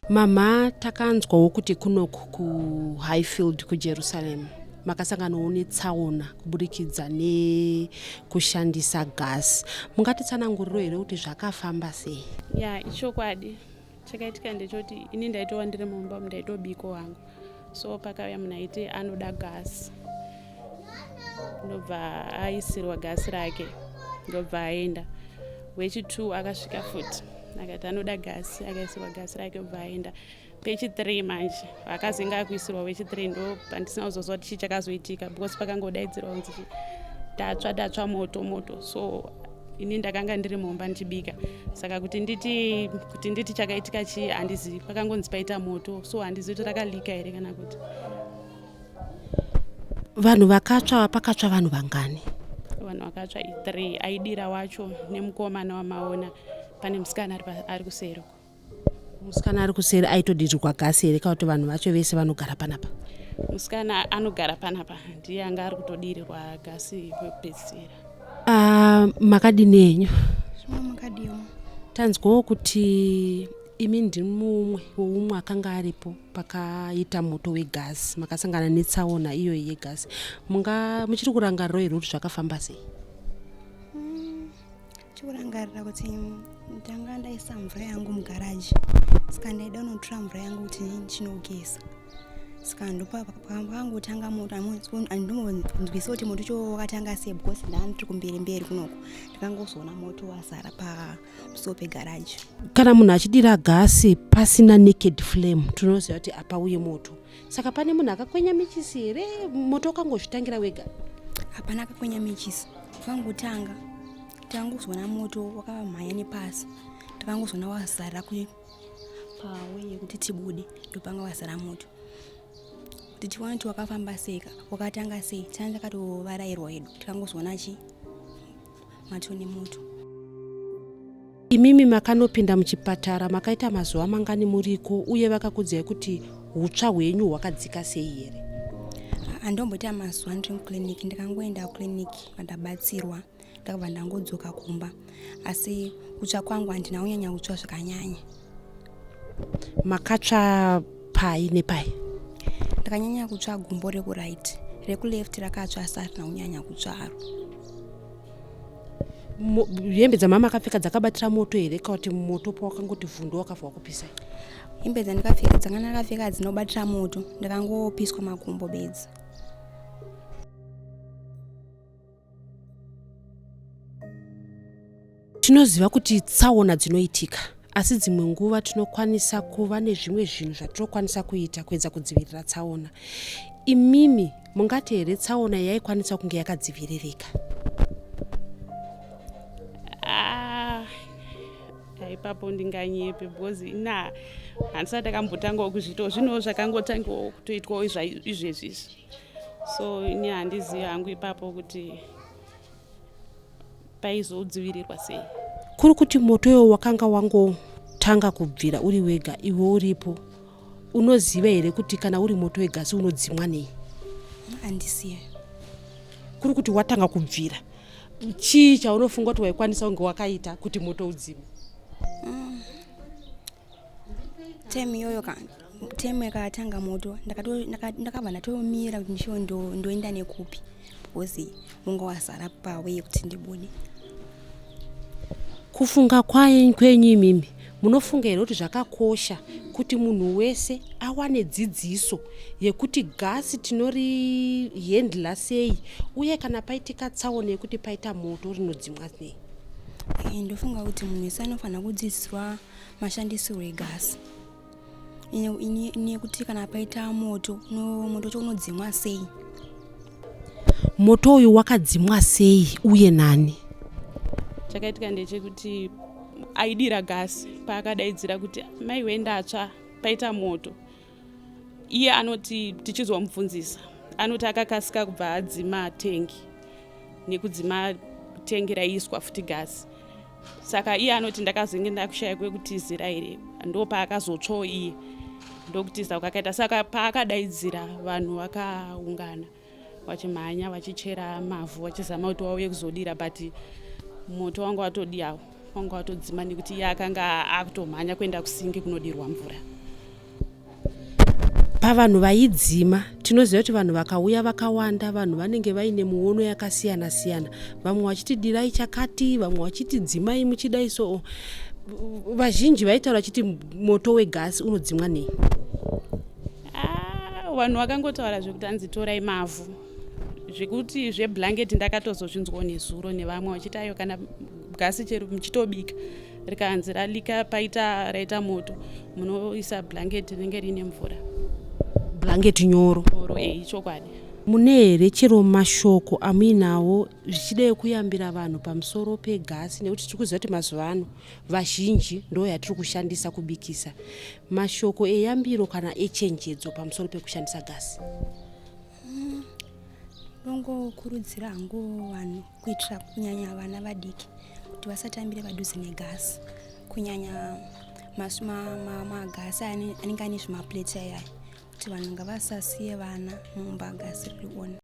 Mama takanzwawo kuti kunoku ku Highfield ku Jerusalem makasanganawo netsaona kuburikidza nekushandisa gasi. Mungatitsanangurira here kuti zvakafamba sei? Ya, ichokwadi. Chakaitika ndechoti ini ndaitowa ndiri mumba ndaitobika wangu. So pakauya munaiti anoda gasi. Ndobva aisirwa gasi rake. Ndobva aenda. Wechi2 akasvika futi. Akati anoda gasi, akaisirwa gasi rake obva aenda. Pechi3 manje akazenga kuisirwa wechi3 ndo pandisina kuzozwa kuti chakazoitika because pakangodaidzirwa kunzi datsva moto. So ini ndakanga ndiri mumba ndichibika. Saka kuti nditi chakaitika chii handizivi. Pakangonzi paita moto. So handizivi kuti rakalika here kana kuti. Vanhu vakatsva pakatsva vanhu vangani? Vanhu vakatsva 3, aidira wacho nemukomana wamaona. Pane musikana ari kuseri. Musikana ari kuseri aitodirirwa gasi here kana kuti vanhu vacho vese vanogara panapa? Musikana anogara panapa ndiye anga ari kutodirirwa gasi kwepedzisira. Makadini henyu? Makadiwo. Tanzwawo kuti imi ndimi mumwe akanga aripo pakaita moto wegasi, makasangana netsaona iyo yegasi. Muchiri kurangarira here kuti zvakafamba sei? Chikurangarira kuti ndanga ndaisa mvura yangu mugaraji. Saka ndaida kunotora mvura yangu kuti ndinogeza. Saka ndopa pakangotanga moto andinonzwisa kuti moto ucho wakatanga sei because ndandiri kumberi kunoko. Ndakangozoona moto wazara pamusuwo pegaraji. Kana munhu achidira gasi pasina naked flame tunoziva kuti apauye moto. Saka pane munhu akakwenya michisi here moto ukangozvitangira wega? Hapana akakwenya michisi. Wakangotanga. Takangozona moto wakavamhanya nepasi. Takangozona wazara pawe yekuti tibude ndopanga wazara moto. Tichiona kuti wakafamba seka wakatanga sei tanga takatovarayirwa hedu takangozona matoni moto. Imimi makanopinda muchipatara makaita mazuva mangani muriko uye vakakudzai kuti utsva hwenyu hwakadzika sei here? Andomboita mazuva ndiri mukiriniki. Ndakangoenda kukiriniki ndabatsirwa ndakabva ndangodzoka kumba. Asi kutsva kwangu handina kunyanya kutsva zvakanyanya. Makatsva pai nepai? Ndakanyanya kutsva gumbo rekuraiti. Rekuleft rakatsva asi harina kunyanya kutsvaro. Hembe dzamama akapfeka dzakabatira moto here kana kuti moto pawakangoti vhundu wakafa wakupisai? Hembe dzanga ndakapfeka dzinobatira moto ndakangopiswa makumbo bedzi. Tinoziva kuti tsaona dzinoitika asi dzimwe nguva tinokwanisa kuva nezvimwe zvinhu zvatinokwanisa kuita kuedza kudzivirira tsaona. Imimi mungati here tsaona yaikwanisa kunge yakadziviririka? Ipapo ndinganyepe because handisati takambotangawo kuzviitawo zvinhu zvakangotangawo kutoitwawo izvezvi. So ini handizivi hangu ipapo kuti paizodzivirirwa sei. Kuri kuti moto iwo wakanga wangotanga kubvira uri wega iwe uripo, unoziva here kuti kana uri moto wegasi unodzimwa nei? Handisiye. Kuri kuti watanga kubvira chii chaunofunga kuti waikwanisa kunge wakaita kuti moto udzimwe? Temu yakatanga moto ndakabva ndatomira kuti ndishiwo ndoenda nekupi because munga wazara pawe yekuti ndibude. Kufunga kwenyu imimi munofunga here kuti zvakakosha kuti munhu wese awane dzidziso yekuti gasi tinorihendla sei uye kana paitika tsaona yekuti paita moto rinodzimwa sei? Ndofunga kuti munhu wese anofanira kudzidziswa mashandisirwo egasi. Nekuti kana paita moto ucho unodzimwa sei? Moto uyu wakadzimwa sei uye nani? Chakaitika ndechekuti aidira gasi paakadaidzira kuti mai wendatsva paita moto. Iye anoti tichizomubvunzisa anoti akakasika kubva adzima tengi nekudzima tengi raiiswa futi gasi. Saka iye anoti ndakazenge ndakushaya kwekutizira here ndopaakazotsvawo iye ndokutiza kwakaita. Saka paakadaidzira vanhu vakaungana vachimhanya vachichera mavhu vachizama kuti wauye kuzodira but moto wanga watodiyawo wanga watodzima nekuti iye akanga akutomhanya kuenda kusingi kunodirwa mvura. pavanhu vaidzima tinoziva kuti vanhu vakauya vakawanda, vanhu vanenge vaine muono yakasiyana siyana, vamwe vachiti dirai chakati, vamwe vachiti dzimai muchidai. So vazhinji vaitaura vachiti moto wegasi unodzimwa nei? Vanhu vakangotaura zvekuti hanzi torai mavhu, zvekuti zveblanketi ndakatozozvinzwawo nezuro nevamwe vachiti ayo kana gasi chero muchitobika rikanzi ralika raita moto, munoisa blanketi rinenge rine mvura, blanketi nyoro. chokwadi. Mune here chero mashoko amuinawo zvichidai kuyambira vanhu pamusoro pegasi, nekuti tiri kuziva kuti mazuva ano vazhinji ndo yatiri kushandisa kubikisa? Mashoko eyambiro kana echenjedzo pamusoro pekushandisa gasi? Ndongokurudzira hangu vanhu kuitira kunyanya vana vadiki kuti vasatambire padhuze negasi, kunyanya magasi anenge ane zvimapleti aya, kuti vanhu ngavasasiye vana mumba gasi ririona.